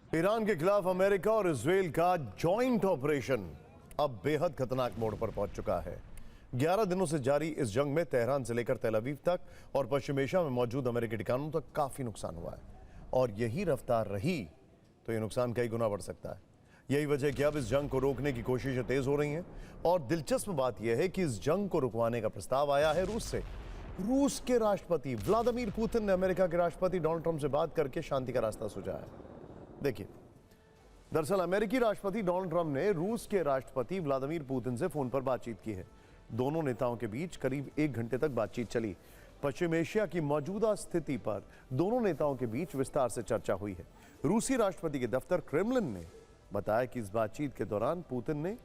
Iran के खिलाफ America और इजरायल का जॉइंट ऑपरेशन अब बेहद खतरनाक मोड़ पर पहुंच चुका है। 11 दिनों से जारी इस जंग में तेहरान से लेकर तेल अवीव तक और पश्चिम एशिया में मौजूद अमेरिकी ठिकानों तक काफी नुकसान हुआ है और यही रफ्तार रही तो यह नुकसान कई गुना बढ़ सकता है। यही वजह कि अब इस जंग को रोकने की कोशिशें तेज हो रही हैं और दिलचस्प बात यह है कि इस जंग को रुकवाने का प्रस्ताव आया है रूस से। रूस के राष्ट्रपति व्लादिमीर पुतिन ने अमेरिका के राष्ट्रपति डोनाल्ड ट्रंप से बात करके शांति का रास्ता सुझाया है। देखिए, दरअसल अमेरिकी राष्ट्रपति डोनाल्ड ट्रंप ने रूस के राष्ट्रपति व्लादिमीर पुतिन से फोन पर बातचीत की है। दोनों नेताओं के बीच करीब 1 घंटे तक बातचीत चली। पश्चिम एशिया की मौजूदा स्थिति पर दोनों नेताओं के बीच विस्तार से चर्चा हुई है। रूसी राष्ट्रपति के दफ्तर क्रेमलिन ने बताया कि इस बातचीत के दौरान पुतिन ने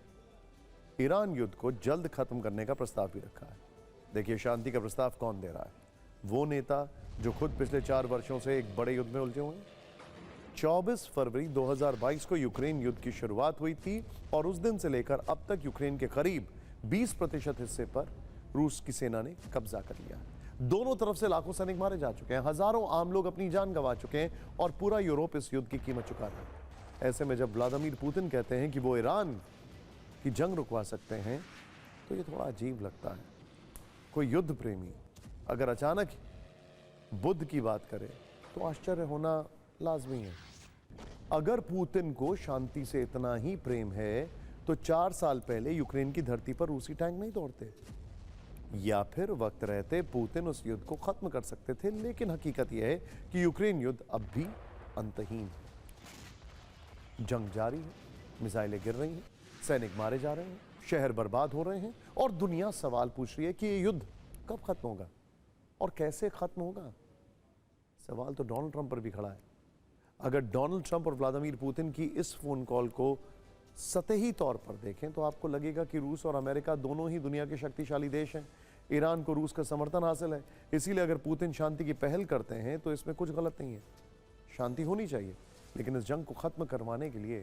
ईरान युद्ध को जल्द खत्म करने का प्रस्ताव भी रखा है। देखिए, शांति का प्रस्ताव कौन दे रहा है? वो नेता जो खुद पिछले 4 वर्षों से एक बड़े युद्ध में उलझे हुए हैं। 24 फरवरी 2022 को यूक्रेन युद्ध की शुरुआत हुई थी और उस दिन से लेकर अब तक यूक्रेन के करीब 20% हिस्से पर रूस की सेना ने कब्जा कर लिया। दोनों तरफ से लाखों सैनिक मारे जा चुके हैं, हजारों आम लोग अपनी जान गंवा चुके हैं और पूरा यूरोप इस युद्ध की कीमत चुका रहा है। ऐसे में जब व्लादिमीर पुतिन कहते हैं कि वो ईरान की जंग रुकवा सकते हैं तो ये थोड़ा अजीब लगता है। कोई युद्ध प्रेमी अगर अचानक बुद्ध की बात करे तो आश्चर्य होना लाजमी है। अगर पुतिन को शांति से इतना ही प्रेम है तो 4 साल पहले यूक्रेन की धरती पर रूसी टैंक नहीं दौड़ते, या फिर वक्त रहते पुतिन उस युद्ध को खत्म कर सकते थे। लेकिन हकीकत यह है कि यूक्रेन युद्ध अब भी अंतहीन है। जंग जारी है, मिसाइलें गिर रही हैं, सैनिक मारे जा रहे हैं, शहर बर्बाद हो रहे हैं और दुनिया सवाल पूछ रही है कि ये युद्ध कब खत्म होगा और कैसे खत्म होगा। सवाल तो डोनाल्ड ट्रंप पर भी खड़ा है। अगर डोनाल्ड ट्रंप और व्लादिमीर पुतिन की इस फोन कॉल को सतही तौर पर देखें तो आपको लगेगा कि रूस और अमेरिका दोनों ही दुनिया के शक्तिशाली देश हैं। ईरान को रूस का समर्थन हासिल है, इसीलिए अगर पुतिन शांति की पहल करते हैं तो इसमें कुछ गलत नहीं है। शांति होनी चाहिए, लेकिन इस जंग को खत्म करवाने के लिए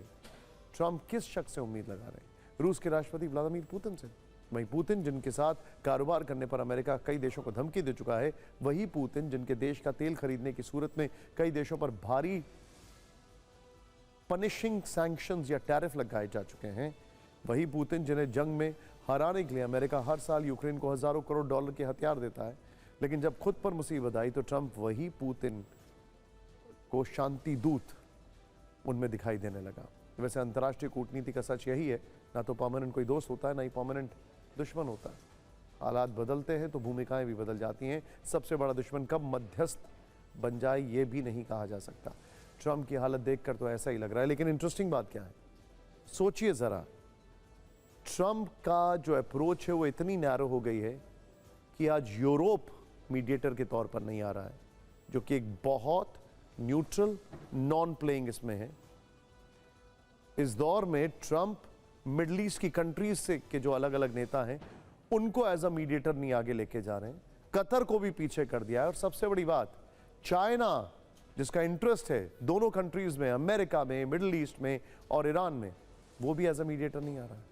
ट्रंप किस शख्स से उम्मीद लगा रहे हैं? रूस के राष्ट्रपति व्लादिमीर पुतिन से। वही पुतिन जिनके साथ कारोबार करने पर अमेरिका कई देशों को धमकी दे चुका है, वही पुतिन जिनके देश का तेल खरीदने की सूरत में कई देशों पर भारी पनिशिंग सैंक्शंस या टैरिफ लगाए जा चुके हैं, वही पुतिन जिन्हें जंग में हराने के लिए अमेरिका हर साल यूक्रेन को हजारों करोड़ डॉलर के हथियार देता है। लेकिन जब खुद पर मुसीबत आई तो ट्रंप वही पुतिन को शांति दूत उनमें दिखाई देने लगा। वैसे अंतर्राष्ट्रीय कूटनीति का सच यही है, ना तो परमानेंट कोई दोस्त होता है, ना ही परमानेंट दुश्मन होता है। हालात बदलते हैं तो भूमिकाएं भी बदल जाती हैं। सबसे बड़ा दुश्मन कब मध्यस्थ बन जाए ये भी नहीं कहा जा सकता। ट्रंप की हालत देखकर तो ऐसा ही लग रहा है। लेकिन इंटरेस्टिंग बात क्या है, सोचिए जरा, ट्रंप का जो अप्रोच है वो इतनी नैरो हो गई है कि आज यूरोप मीडिएटर के तौर पर नहीं आ रहा है, जो कि एक बहुत न्यूट्रल नॉन प्लेइंग इसमें है। इस दौर में ट्रंप मिडल ईस्ट की कंट्रीज से के जो अलग अलग नेता हैं उनको एज अ मीडिएटर नहीं आगे लेके जा रहे हैं। कतर को भी पीछे कर दिया है और सबसे बड़ी बात, चाइना जिसका इंटरेस्ट है दोनों कंट्रीज में, अमेरिका में, मिडल ईस्ट में और ईरान में, वो भी एज अ मीडिएटर नहीं आ रहा है।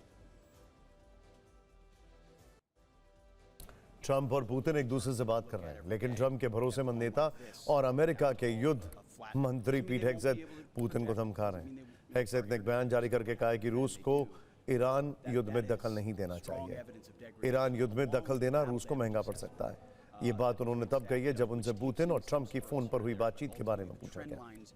ट्रंप और पुतिन एक दूसरे से बात कर रहे हैं, लेकिन ट्रंप के भरोसेमंद नेता और अमेरिका के युद्ध मंत्री पीट हेगसेथ पुतिन को धमका रहे हैं। हेगसेथ ने एक बयान जारी करके कहा है कि रूस को ईरान युद्ध में दखल नहीं देना चाहिए। ईरान युद्ध में दखल देना रूस को महंगा पड़ सकता है। ये बात उन्होंने तब कही है जब उनसे पुतिन और ट्रंप की फोन पर हुई बातचीत के बारे में पूछा गया।